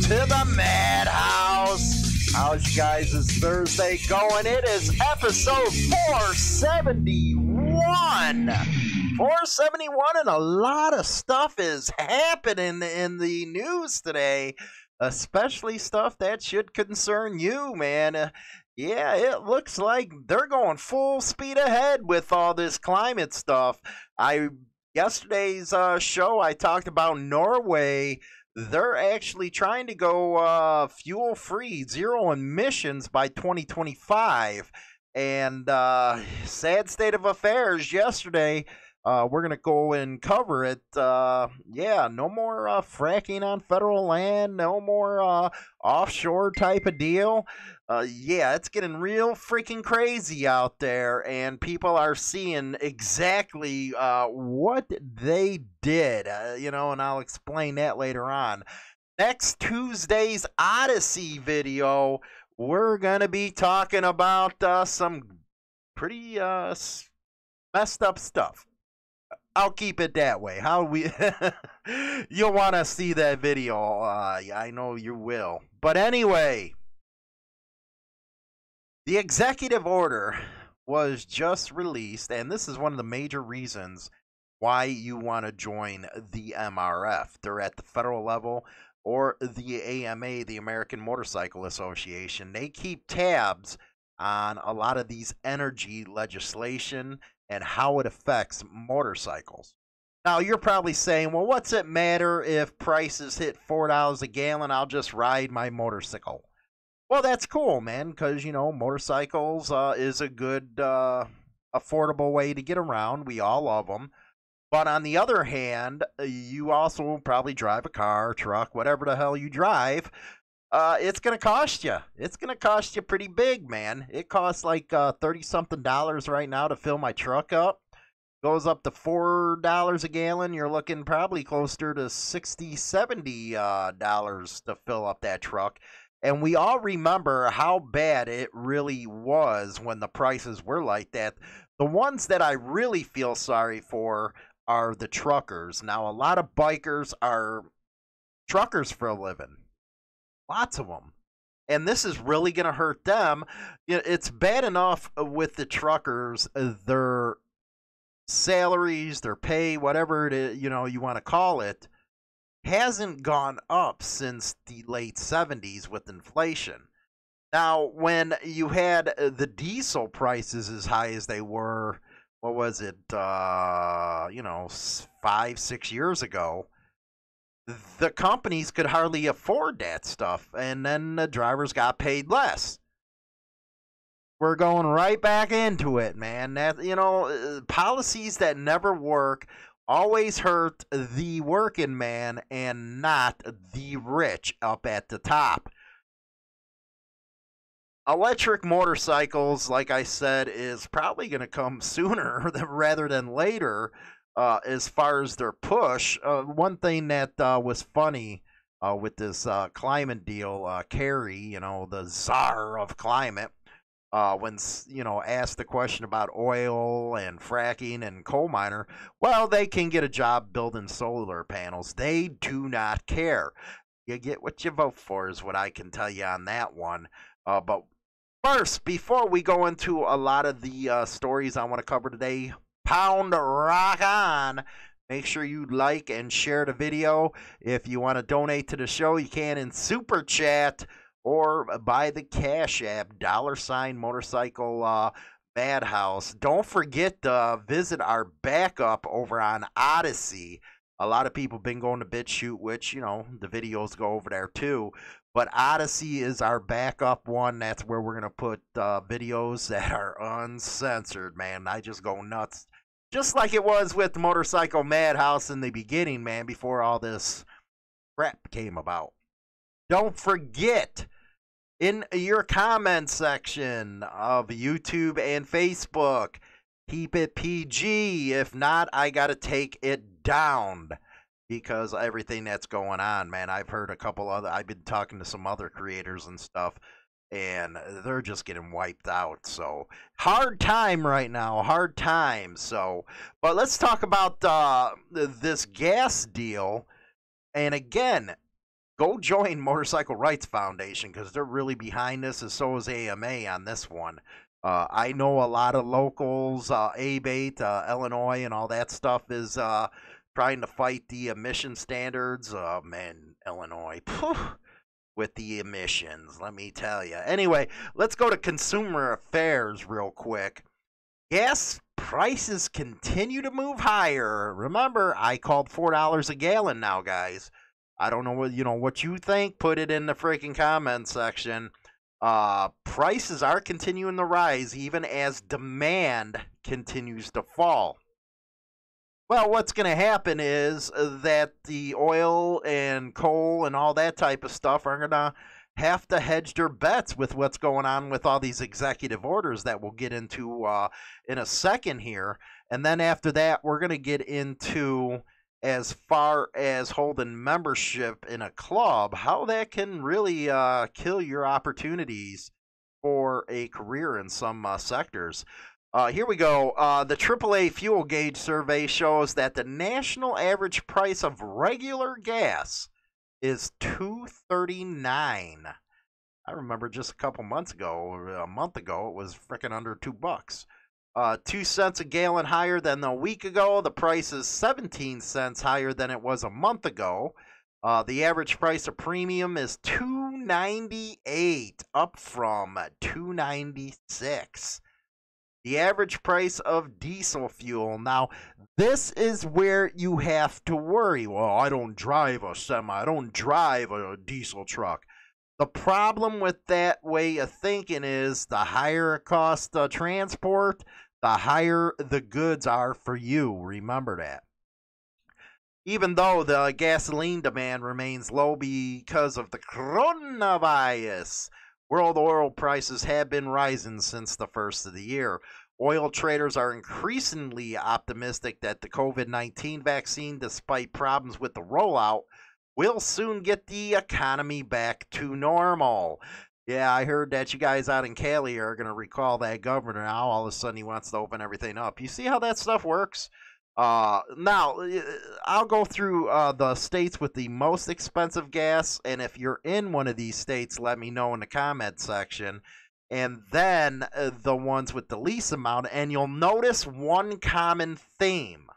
to the Madhouse. How's you guys' Thursday going? It is episode 471. 471, and a lot of stuff is happening in the news today, especially stuff that should concern you, man. Yeah, it looks like they're going full speed ahead with all this climate stuff. Yesterday's show, I talked about Norway. They're actually trying to go fuel-free, zero emissions by 2025. And sad state of affairs yesterday. We're going to go and cover it. Yeah, no more fracking on federal land. No more offshore type of deal. Yeah, it's getting real freaking crazy out there. And people are seeing exactly what they did. And I'll explain that later on. Next Tuesday's Odyssey video, we're going to be talking about some pretty messed up stuff. I'll keep it that way. You'll want to see that video. I know you will. But anyway, the executive order was just released, and this is one of the major reasons why you want to join the MRF. They're at the federal level, or the AMA, the American Motorcycle Association. They keep tabs on a lot of these energy legislation and how it affects motorcycles. Now, you're probably saying, well, what's it matter if prices hit $4 a gallon? I'll just ride my motorcycle. Well, that's cool, man, because, motorcycles is a good, affordable way to get around. We all love them. But on the other hand, you also probably drive a car, truck, whatever the hell you drive. It's going to cost you. It's going to cost you pretty big, man. It costs like $30-something right now to fill my truck up. Goes up to $4 a gallon. You're looking probably closer to $60, $70 to fill up that truck. And we all remember how bad it really was when the prices were like that. The ones that I really feel sorry for are the truckers. Now, a lot of bikers are truckers for a living. Lots of them. And this is really going to hurt them. It's bad enough with the truckers, their salaries, their pay, whatever it is, you want to call it, hasn't gone up since the late 70s with inflation. Now, when you had the diesel prices as high as they were, what was it, 5-6 years ago, the companies could hardly afford that stuff, and then the drivers got paid less. We're going right back into it, man. Policies that never work always hurt the working man and not the rich up at the top. Electric motorcycles, like I said, is probably going to come sooner rather than later. As far as their push, one thing that was funny with this climate deal, Kerry, the czar of climate, when asked the question about oil and fracking and coal miner, well, they can get a job building solar panels. They do not care. You get what you vote for is what I can tell you on that one. But first, before we go into a lot of the stories I want to cover today, Pound Rock On. Make sure you like and share the video. If you want to donate to the show, you can in Super Chat or buy the Cash App, $motorcycle Madhouse. Don't forget to visit our backup over on Odyssey. A lot of people have been going to BitChute, which, the videos go over there too. But Odyssey is our backup one. That's where we're going to put videos that are uncensored, man. I just go nuts. Just like it was with Motorcycle Madhouse in the beginning, man, before all this crap came about. Don't forget, in your comment section of YouTube and Facebook, keep it PG. If not, I got to take it down. Because everything that's going on, man. I've heard I've been talking to some other creators and stuff, and they're just getting wiped out. So, hard time right now, hard time. So, but let's talk about this gas deal. And again, go join Motorcycle Rights Foundation because they're really behind this, and so is AMA on this one. I know a lot of locals, ABATE, Illinois, and all that stuff is trying to fight the emission standards. Man, Illinois, with the emissions, let me tell you. Anyway, let's go to consumer affairs real quick. Gas prices continue to move higher. Remember, I called $4 a gallon now, guys. I don't know what you think. Put it in the freaking comment section. Prices are continuing to rise even as demand continues to fall. Well, what's going to happen is that the oil and coal and all that type of stuff are going to have to hedge their bets with what's going on with all these executive orders that we'll get into in a second here. And then after that, we're going to get into, as far as holding membership in a club, how that can really kill your opportunities for a career in some sectors. Here we go. The AAA fuel gauge survey shows that the national average price of regular gas is $2.39. I remember just a couple months ago, or a month ago, it was freaking under $2. 2 cents a gallon higher than a week ago. The price is 17 cents higher than it was a month ago. The average price of premium is $2.98, up from $2.96. The average price of diesel fuel. Now, this is where you have to worry. Well, I don't drive a semi. I don't drive a diesel truck. The problem with that way of thinking is the higher it costs to transport, the higher the goods are for you. Remember that. Even though the gasoline demand remains low because of the coronavirus, world oil prices have been rising since the first of the year. Oil traders are increasingly optimistic that the COVID-19 vaccine, despite problems with the rollout, will soon get the economy back to normal. Yeah, I heard that you guys out in Cali are going to recall that governor now. All of a sudden he wants to open everything up. You see how that stuff works? Now, I'll go through the states with the most expensive gas, and if you're in one of these states, let me know in the comment section. And then the ones with the least amount, and you'll notice one common theme.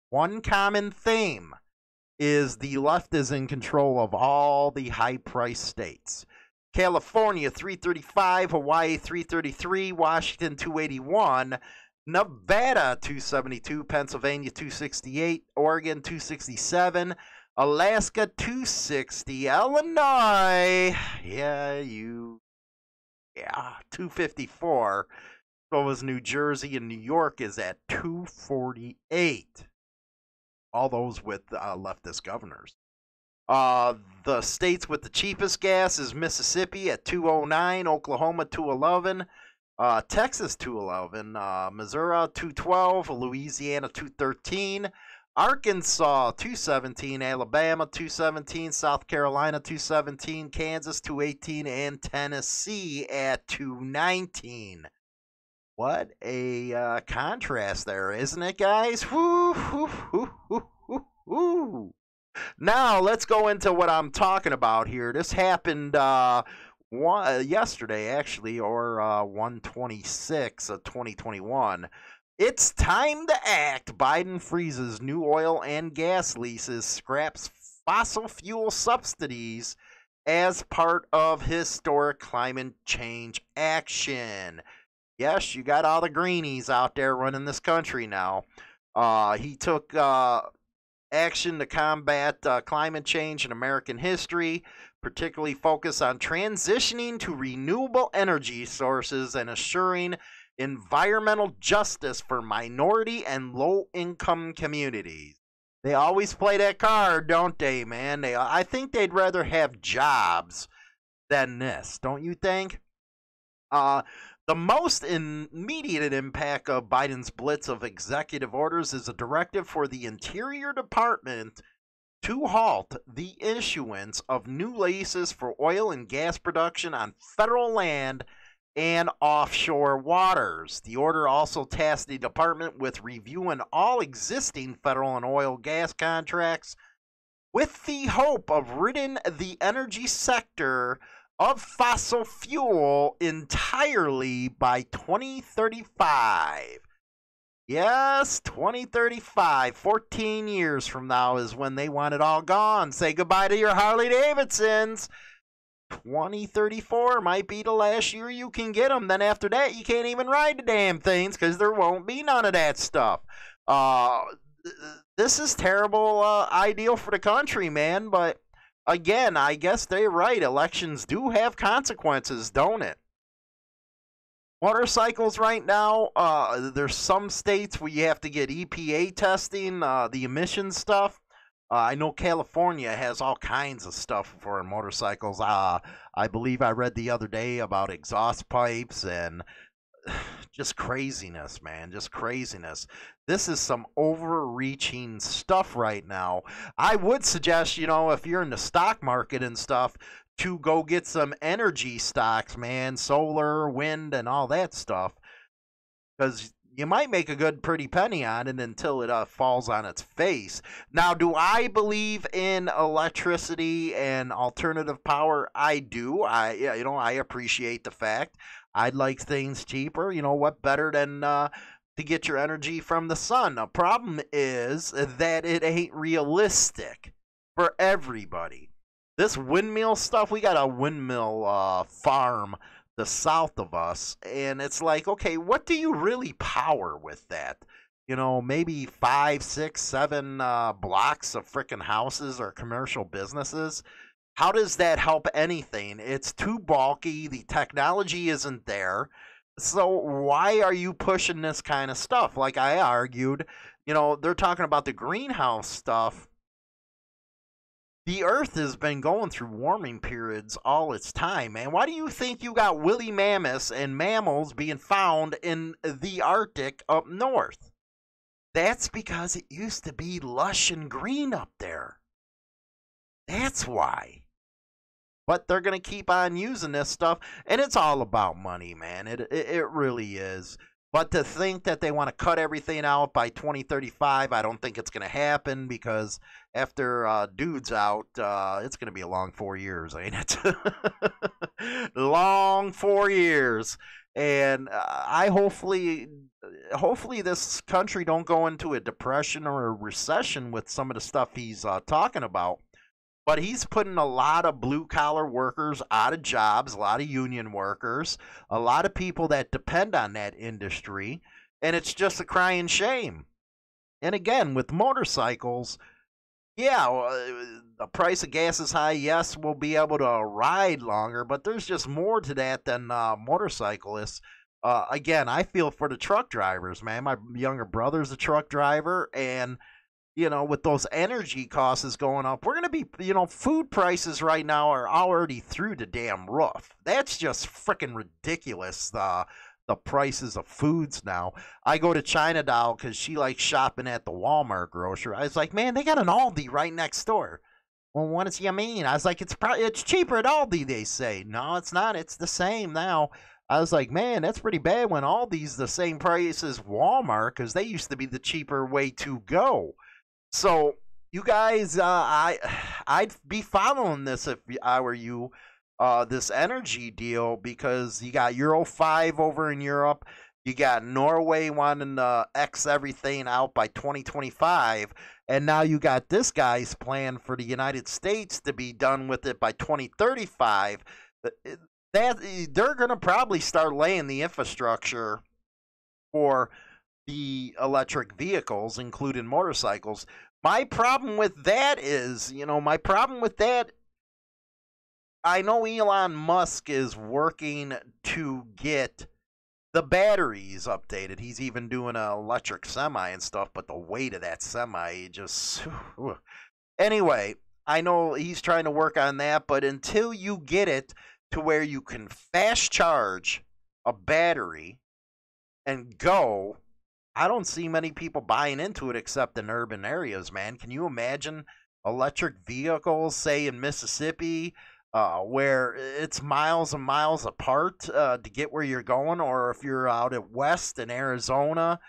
One common theme is the left is in control of all the high-priced states. California, $335, Hawaii, $333, Washington, $281, Nevada, $272, Pennsylvania, $268, Oregon, $267, Alaska, $260, Illinois, $254. So is New Jersey, and New York is at $248. All those with leftist governors. The states with the cheapest gas is Mississippi at $209, Oklahoma $211, Texas $211, Missouri $212, Louisiana $213, Arkansas $217, Alabama $217, South Carolina $217, Kansas $218, and Tennessee at $219. What a contrast there, isn't it, guys? Woo, woo, woo, woo, woo, woo. Now, let's go into what I'm talking about here. This happened yesterday, actually, or 1/26 of 2021. It's time to act. Biden freezes new oil and gas leases, scraps fossil fuel subsidies as part of historic climate change action. Yes, you got all the greenies out there running this country now. He took action to combat climate change in American history, particularly focus on transitioning to renewable energy sources and assuring environmental justice for minority and low-income communities. They always play that card, don't they, man? I think they'd rather have jobs than this, don't you think? The most immediate impact of Biden's blitz of executive orders is a directive for the Interior Department to halt the issuance of new leases for oil and gas production on federal land and offshore waters. The order also tasked the department with reviewing all existing federal and oil gas contracts with the hope of ridding the energy sector of fossil fuel entirely by 2035. Yes, 2035, 14 years from now is when they want it all gone. Say goodbye to your Harley Davidsons. 2034 might be the last year you can get them. Then after that, you can't even ride the damn things because there won't be none of that stuff. Uh, this is terrible ideal for the country, man. But again, I guess they're right. Elections do have consequences, don't it? Motorcycles right now, there's some states where you have to get EPA testing, the emission stuff. I know California has all kinds of stuff for motorcycles. I believe I read the other day about exhaust pipes and just craziness, man. Just craziness. This is some overreaching stuff right now. I would suggest, if you're in the stock market and stuff, to go get some energy stocks, man, solar, wind, and all that stuff, because you might make a good pretty penny on it until it falls on its face. Now, do I believe in electricity and alternative power? I do. I appreciate the fact. I'd like things cheaper. You know what better than to get your energy from the sun? The problem is that it ain't realistic for everybody. This windmill stuff, we got a windmill farm the south of us, and it's like, okay, what do you really power with that? Maybe 5, 6, 7 blocks of freaking houses or commercial businesses. How does that help anything? It's too bulky. The technology isn't there. So why are you pushing this kind of stuff? Like I argued, they're talking about the greenhouse stuff. The Earth has been going through warming periods all its time, man. Why do you think you got woolly mammoths and mammals being found in the Arctic up north? That's because it used to be lush and green up there. That's why. But they're going to keep on using this stuff, and it's all about money, man. It really is. But to think that they want to cut everything out by 2035, I don't think it's going to happen, because after dude's out, it's going to be a long 4 years, ain't it? Long 4 years. And hopefully this country don't go into a depression or a recession with some of the stuff he's talking about. But he's putting a lot of blue-collar workers out of jobs, a lot of union workers, a lot of people that depend on that industry, and it's just a crying shame. And again, with motorcycles, yeah, the price of gas is high. Yes, we'll be able to ride longer, but there's just more to that than motorcyclists. Again, I feel for the truck drivers, man. My younger brother's a truck driver, and with those energy costs going up, we're going to be, food prices right now are already through the damn roof. That's just freaking ridiculous, the prices of foods now. I go to China Doll because she likes shopping at the Walmart grocery. I was like, man, they got an Aldi right next door. Well, what does you mean? I was like, it's cheaper at Aldi, they say. No, it's not. It's the same now. I was like, man, that's pretty bad when Aldi's the same price as Walmart, because they used to be the cheaper way to go. So, you guys, I'd be following this if I were you, this energy deal, because you got Euro 5 over in Europe. You got Norway wanting to X everything out by 2025. And now you got this guy's plan for the United States to be done with it by 2035. That they're going to probably start laying the infrastructure for the electric vehicles, including motorcycles. My problem with that is, I know Elon Musk is working to get the batteries updated. He's even doing an electric semi and stuff, but the weight of that semi just... Anyway, I know he's trying to work on that, but until you get it to where you can fast charge a battery and go, I don't see many people buying into it except in urban areas, man. Can you imagine electric vehicles, say in Mississippi, where it's miles and miles apart to get where you're going, or if you're out at west in Arizona,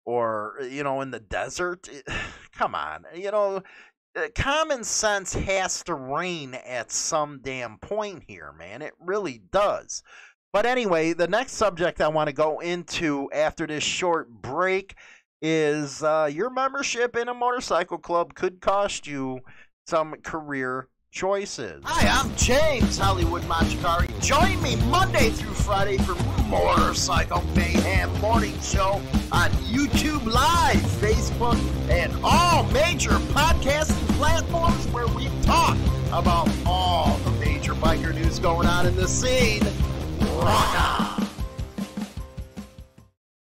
or in the desert? Come on, common sense has to reign at some damn point here, man. It really does. But anyway, the next subject I want to go into after this short break is your membership in a motorcycle club could cost you some career choices. Hi, I'm James Hollywood Machikari. Join me Monday through Friday for Motorcycle Mayhem Morning Show on YouTube Live, Facebook, and all major podcasting platforms where we talk about all the major biker news going on in the scene. Rock on!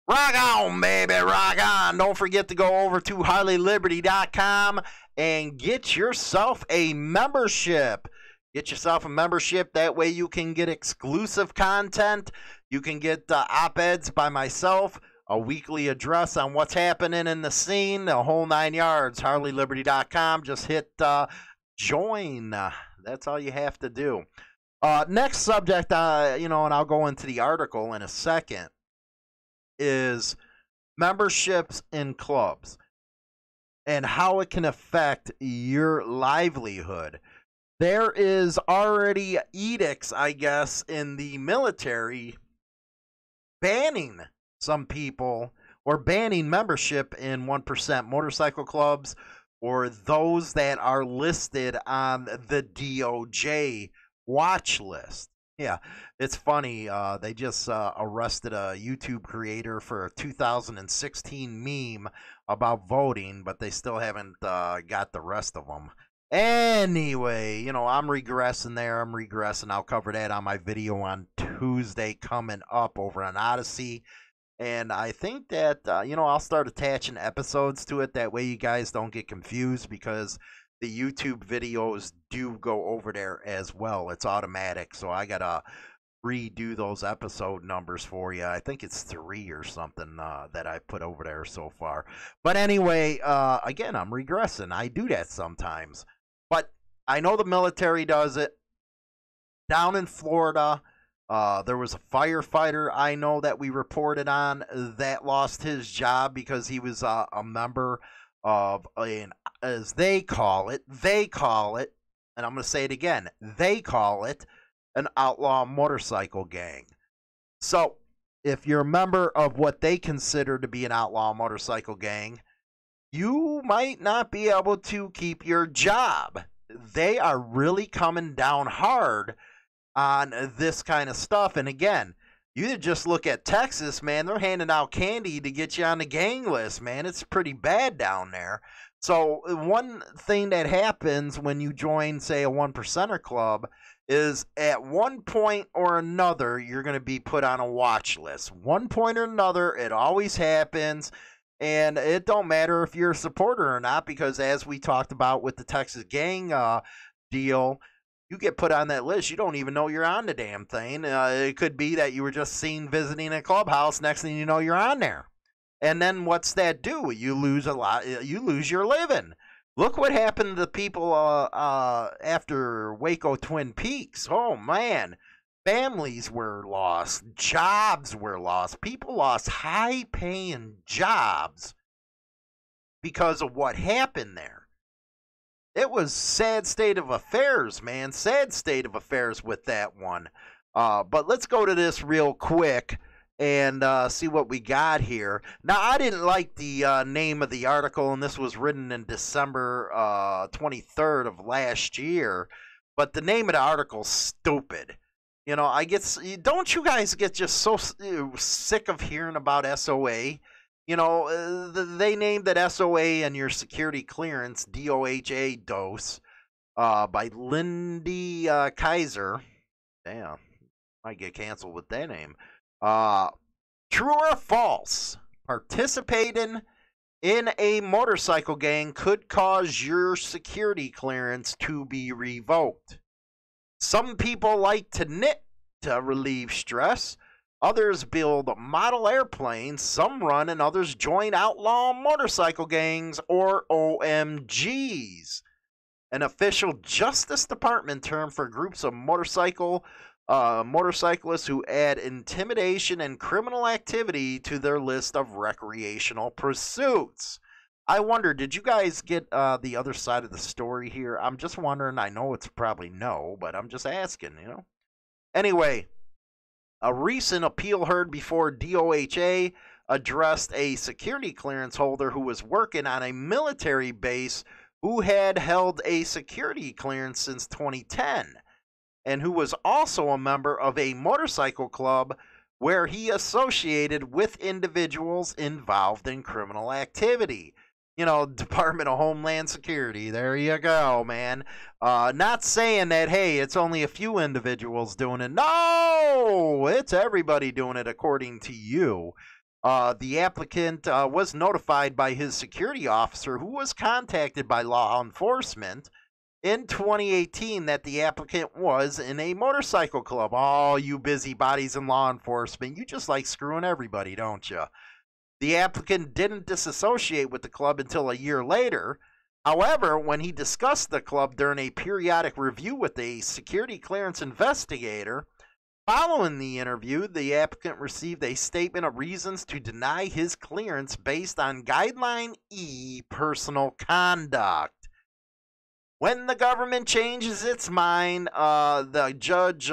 Rock on, baby, rock on. Don't forget to go over to HarleyLiberty.com and get yourself a membership. Get yourself a membership. That way you can get exclusive content. You can get op-eds by myself, a weekly address on what's happening in the scene, the whole 9 yards. HarleyLiberty.com. Just hit join. That's all you have to do. Next subject, and I'll go into the article in a second, is memberships in clubs and how it can affect your livelihood. There is already edicts, I guess, in the military banning some people or banning membership in 1% motorcycle clubs or those that are listed on the DOJ watch list. Yeah, it's funny. They just arrested a YouTube creator for a 2016 meme about voting, but they still haven't got the rest of them. Anyway, I'm regressing there. I'll cover that on my video on Tuesday coming up over on Odyssey. And I think that, I'll start attaching episodes to it. That way you guys don't get confused because the YouTube videos do go over there as well. It's automatic, so I gotta redo those episode numbers for you. I think it's 3 or something that I put over there so far. But anyway, again, I'm regressing. I do that sometimes. But I know the military does it. Down in Florida, there was a firefighter I know that we reported on that lost his job because he was a member of an, as they call it, and I'm going to say it again, they call it an outlaw motorcycle gang. So if you're a member of what they consider to be an outlaw motorcycle gang, you might not be able to keep your job. They are really coming down hard on this kind of stuff. And again, you just look at Texas, man. They're handing out candy to get you on the gang list, man. It's pretty bad down there. So one thing that happens when you join, say, a 1%er club is at one point or another, you're going to be put on a watch list. One point or another, it always happens. And it don't matter if you're a supporter or not, because as we talked about with the Texas gang deal, you get put on that list, you don't even know you're on the damn thing. It could be that you were just seen visiting a clubhouse. Next thing you know, you're on there. And then what's that do? You lose a lot. You lose your living. Look what happened to the people after Waco Twin Peaks. Oh, man. Families were lost. Jobs were lost. People lost high-paying jobs because of what happened there. It was sad state of affairs, man. Sad state of affairs with that one. But let's go to this real quick and see what we got here. Now, I didn't like the name of the article, and this was written in December 23rd of last year. But the name of the article's stupid. Don't you guys get just so sick of hearing about SOA? They named that SOA and your security clearance, DOHA dose, by Lindy Kaiser. Damn, might get canceled with that name. True or false? Participating in a motorcycle gang could cause your security clearance to be revoked. Some people like to knit to relieve stress. Others build model airplanes, some run, and others join outlaw motorcycle gangs, or OMGs. An official Justice Department term for groups of motorcyclists who add intimidation and criminal activity to their list of recreational pursuits. I wonder, did you guys get the other side of the story here? I'm just wondering. I know it's probably no, but I'm just asking, you know? Anyway, a recent appeal heard before DOHA addressed a security clearance holder who was working on a military base who had held a security clearance since 2010 and who was also a member of a motorcycle club where he associated with individuals involved in criminal activity. You know, Department of Homeland Security. There you go, man. Not saying that, hey, it's only a few individuals doing it. No, it's everybody doing it, according to you. The applicant was notified by his security officer, who was contacted by law enforcement in 2018, that the applicant was in a motorcycle club. Oh, you busybodies in law enforcement, you just like screwing everybody, don't you? The applicant didn't disassociate with the club until a year later. However, when he discussed the club during a periodic review with a security clearance investigator, following the interview, the applicant received a statement of reasons to deny his clearance based on Guideline E, personal conduct. When the government changes its mind, the judge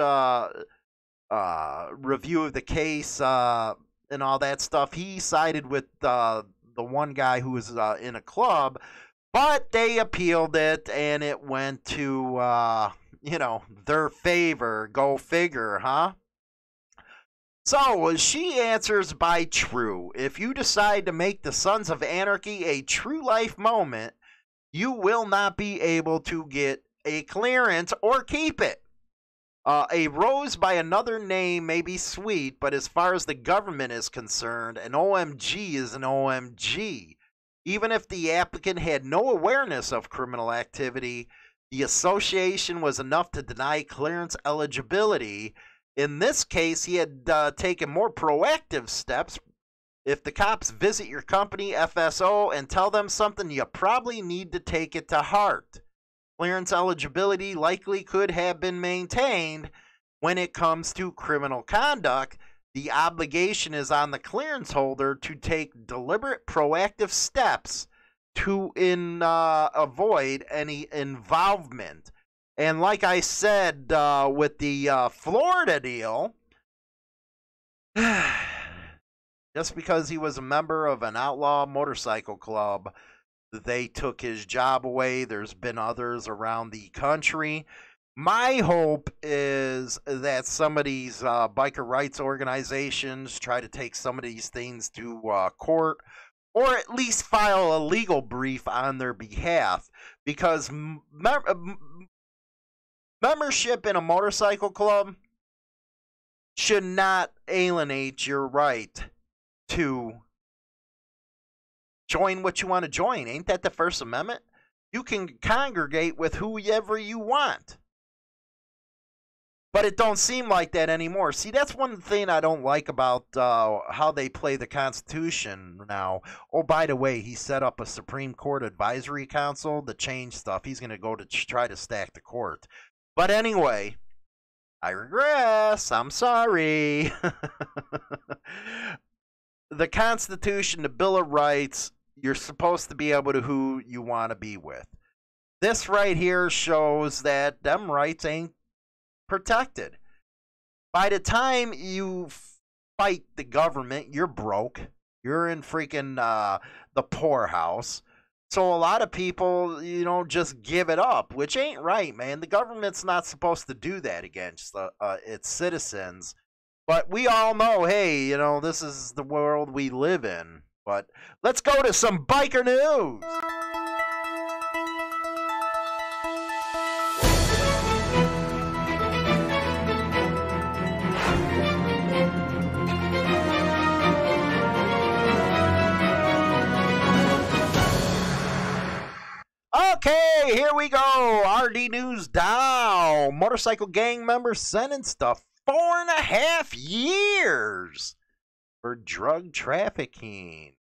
review of the case and all that stuff, he sided with the one guy who was in a club, but they appealed it and it went to their favor. Go figure, huh? So she answers by true. If you decide to make the Sons of Anarchy a true life moment, you will not be able to get a clearance or keep it. A rose by another name may be sweet, but as far as the government is concerned, an OMG is an OMG. Even if the applicant had no awareness of criminal activity, the association was enough to deny clearance eligibility. In this case, he had taken more proactive steps. If the cops visit your company, FSO, and tell them something, you probably need to take it to heart. Clearance eligibility likely could have been maintained. When it comes to criminal conduct, the obligation is on the clearance holder to take deliberate, proactive steps to avoid any involvement. And like I said with the Florida deal, just because he was a member of an outlaw motorcycle club, they took his job away. There's been others around the country. My hope is that some of these biker rights organizations try to take some of these things to court, or at least file a legal brief on their behalf, because membership in a motorcycle club should not alienate your right to join what you want to join. Ain't that the First Amendment? You can congregate with whoever you want. But it don't seem like that anymore. See, that's one thing I don't like about how they play the Constitution now. Oh, by the way, he set up a Supreme Court Advisory Council to change stuff. He's going to go to try to stack the court. But anyway, I regress. I'm sorry. The Constitution, the Bill of Rights, you're supposed to be able to who you want to be with. This right here shows that them rights ain't protected. By the time you fight the government, you're broke. You're in freaking the poorhouse. So a lot of people, just give it up, which ain't right, man. The government's not supposed to do that against its citizens. But we all know, hey, this is the world we live in. But let's go to some biker news. Okay, here we go. RD News down. Motorcycle gang member sentenced to 4.5 years for drug trafficking.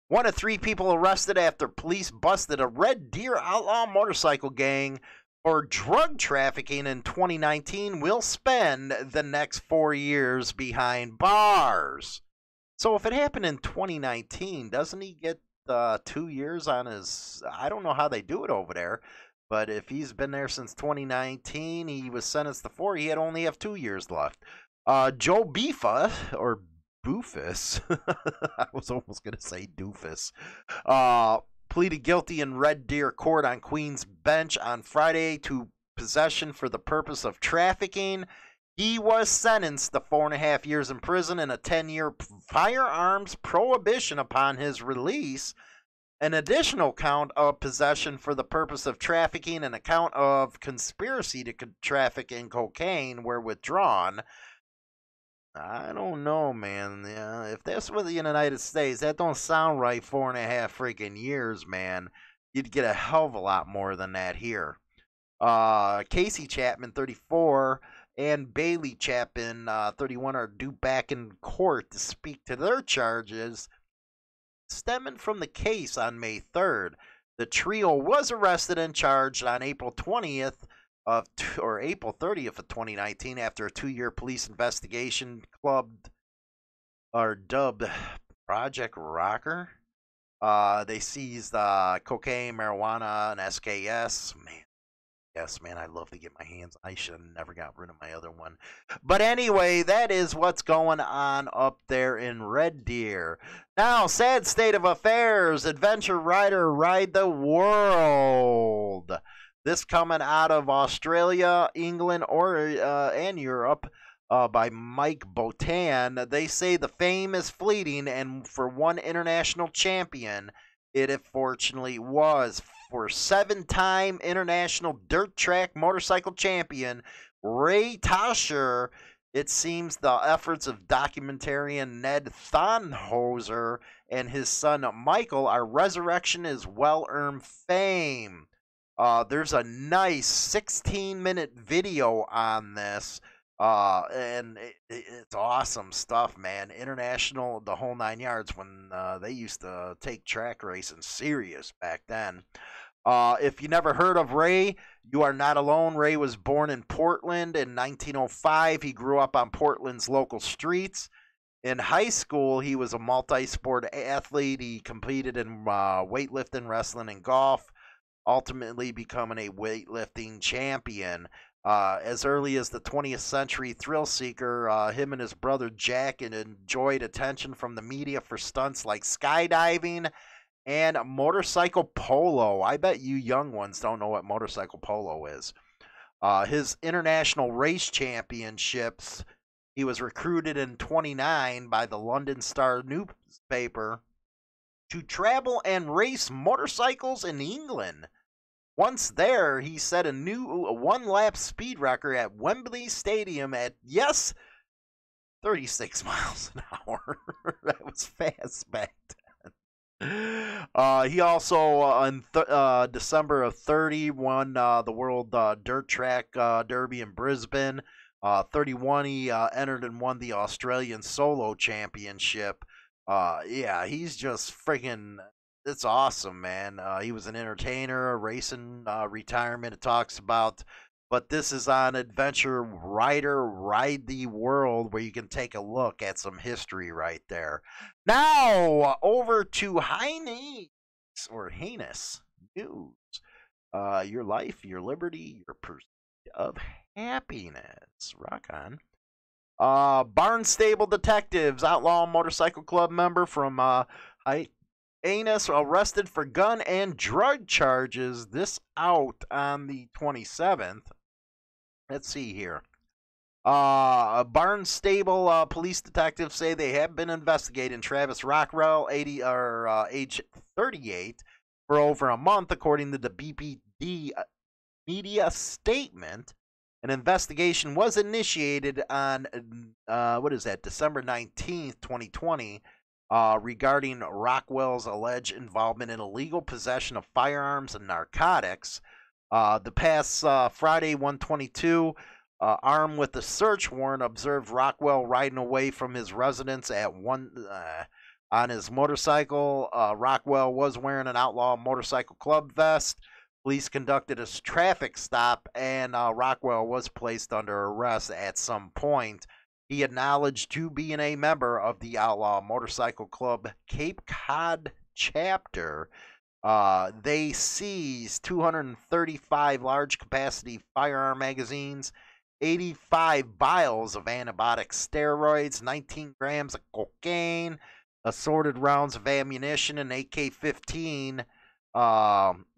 1 of 3 people arrested after police busted a Red Deer outlaw motorcycle gang for drug trafficking in 2019 will spend the next 4 years behind bars. So if it happened in 2019, doesn't he get 2 years on his. I don't know how they do it over there, but if he's been there since 2019, he was sentenced to 4. He had only have 2 years left. Joe Bifa or Boofus, I was almost gonna say Doofus, pleaded guilty in Red Deer Court on Queens Bench on Friday to possession for the purpose of trafficking. He was sentenced to 4.5 years in prison and a 10-year firearms prohibition upon his release. An additional count of possession for the purpose of trafficking and a count of conspiracy to traffic in cocaine were withdrawn. I don't know, man. Yeah, if this were the United States, that don't sound right. 4.5 freaking years, man. You'd get a hell of a lot more than that here. Casey Chapman, 34, and Bailey Chapman, 31, are due back in court to speak to their charges stemming from the case on May 3rd. The trio was arrested and charged on April 30th of 2019 after a 2-year police investigation dubbed Project Rocker. They seized cocaine, marijuana, and SKS. Yes, man, I'd love to get my hands. I should have never got rid of my other one. But anyway, that is what's going on up there in Red Deer. Now, sad state of affairs. Adventure Rider Ride the World. This coming out of Australia, England, and Europe by Mike Botan. They say the fame is fleeting, and for one international champion, it fortunately was. For 7-time international dirt track motorcycle champion Ray Tasher, it seems the efforts of documentarian Ned Thonhoser and his son Michael are resurrection his well-earned fame. There's a nice 16-minute video on this, and it's awesome stuff, man. International, the whole 9 yards, when they used to take track racing serious back then. If you never heard of Ray, you are not alone. Ray was born in Portland in 1905. He grew up on Portland's local streets. In high school, he was a multi-sport athlete. He competed in weightlifting, wrestling, and golf, ultimately becoming a weightlifting champion. As early as the 20th century thrill seeker, him and his brother Jack enjoyed attention from the media for stunts like skydiving and motorcycle polo. I bet you young ones don't know what motorcycle polo is. His international race championships, he was recruited in 29 by the London Star newspaper to travel and race motorcycles in England. Once there, he set a new one-lap speed record at Wembley Stadium at, 36 miles an hour. That was fast back then. He also, in December of 30, won the World Dirt Track Derby in Brisbane. 31, he entered and won the Australian Solo Championship. Yeah, he's just freaking... It's awesome, man. He was an entertainer, a racing retirement it talks about. But this is on Adventure Rider Ride the World, where you can take a look at some history right there. Now, over to heinous news. Your life, your liberty, your pursuit of happiness. Rock on. Barnstable detectives, Outlaw Motorcycle Club member from Hyannis, arrested for gun and drug charges. This out on the 27th. Let's see here. Barnstable police detectives say they have been investigating Travis Rockwell, age 38, for over a month, according to the BPD media statement. An investigation was initiated on December 19th, 2020, regarding Rockwell's alleged involvement in illegal possession of firearms and narcotics. The past Friday, 1/22, armed with a search warrant, observed Rockwell riding away from his residence on his motorcycle. Rockwell was wearing an Outlaw Motorcycle Club vest. Police conducted a traffic stop, and Rockwell was placed under arrest at some point. He acknowledged to being a member of the Outlaw Motorcycle Club Cape Cod chapter. They seized 235 large-capacity firearm magazines, 85 vials of antibiotic steroids, 19 grams of cocaine, assorted rounds of ammunition, an AK-15.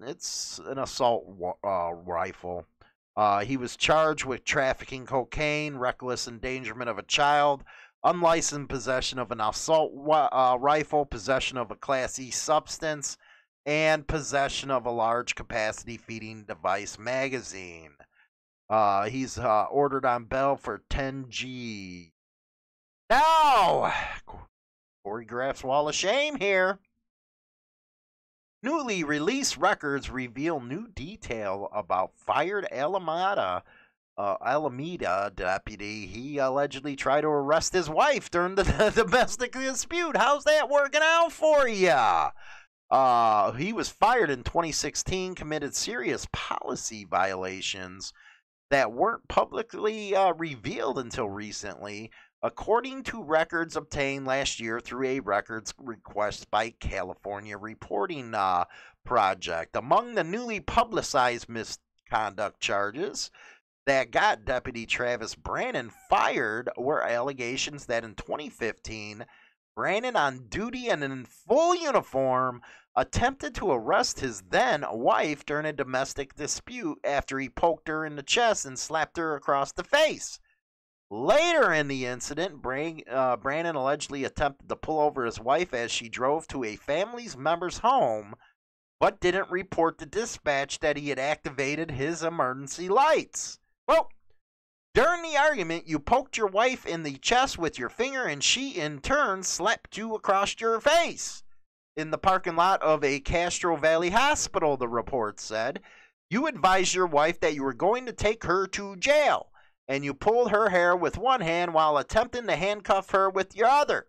It's an assault rifle. He was charged with trafficking cocaine, reckless endangerment of a child, unlicensed possession of an assault rifle, possession of a Class E substance, and possession of a large capacity feeding device magazine. He's ordered on bail for 10G. Now, choreographs wall of shame here. Newly released records reveal new detail about fired Alameda deputy. He allegedly tried to arrest his wife during the domestic dispute. How's that working out for ya? He was fired in 2016, committed serious policy violations that weren't publicly revealed until recently, according to records obtained last year through a records request by California Reporting Project. Among the newly publicized misconduct charges that got Deputy Travis Brannon fired were allegations that in 2015, Brannon, on duty and in full uniform, attempted to arrest his then-wife during a domestic dispute after he poked her in the chest and slapped her across the face. Later in the incident, Brannon allegedly attempted to pull over his wife as she drove to a family member's home, but didn't report to dispatch that he had activated his emergency lights. Well, during the argument, you poked your wife in the chest with your finger, and she, in turn, slapped you across your face. In the parking lot of a Castro Valley hospital, the report said, you advised your wife that you were going to take her to jail, and you pulled her hair with one hand while attempting to handcuff her with your other.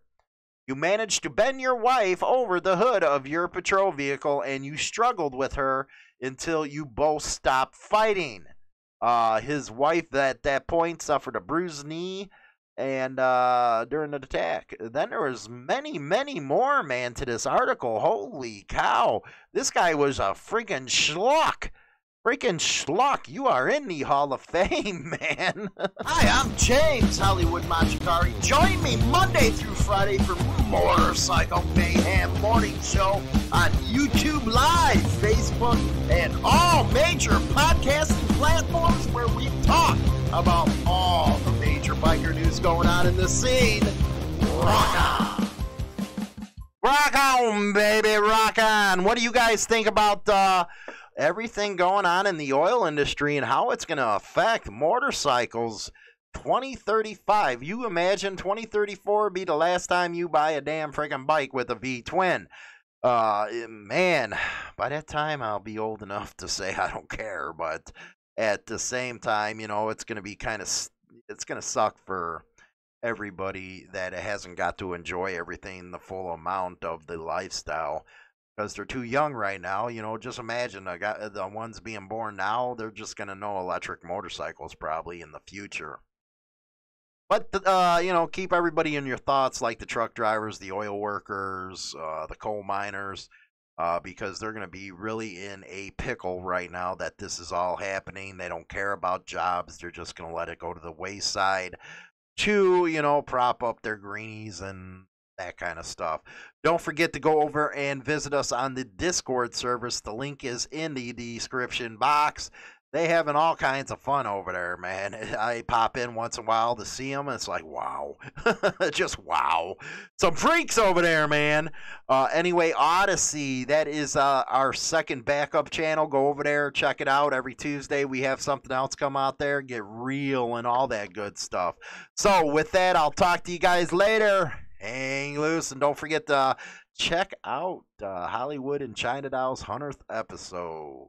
You managed to bend your wife over the hood of your patrol vehicle, and you struggled with her until you both stopped fighting. His wife at that point suffered a bruised knee and during the attack. Then there was many more, man, to this article. Holy cow. This guy was a freaking schlock. Freaking schlock. You are in the Hall of Fame, man. Hi, I'm James Hollywood Machikari. Join me Monday through Friday for Motorcycle Mayhem Morning Show on YouTube Live, Facebook, and all major podcasting platforms where we talk about all the major biker news going on in the scene. Rock on! Rock on, baby, rock on. What do you guys think about everything going on in the oil industry and how it's going to affect motorcycles 2035? You imagine 2034 be the last time you buy a damn freaking bike with a V-twin. Man, by that time I'll be old enough to say I don't care, but at the same time, you know, it's going to be it's going to suck for everybody that hasn't got to enjoy everything, the full amount of the lifestyle, because they're too young right now. You know, just imagine the ones being born now, they're just going to know electric motorcycles probably in the future. But, you know, keep everybody in your thoughts, like the truck drivers, the oil workers, the coal miners, because they're going to be really in a pickle right now that this is all happening. They don't care about jobs. They're just going to let it go to the wayside to, you know, prop up their greenies and that kind of stuff. Don't forget to go over and visit us on the Discord service. The link is in the description box. They having all kinds of fun over there, man. I pop in once in a while to see them, and it's like, wow. Just wow. Some freaks over there, man. Anyway, Odyssey, that is our second backup channel. Go over there, check it out. Every Tuesday, we have something else come out there, get real and all that good stuff. So, with that, I'll talk to you guys later. Hang loose, and don't forget to check out Hollywood and China Doll's 100th episode.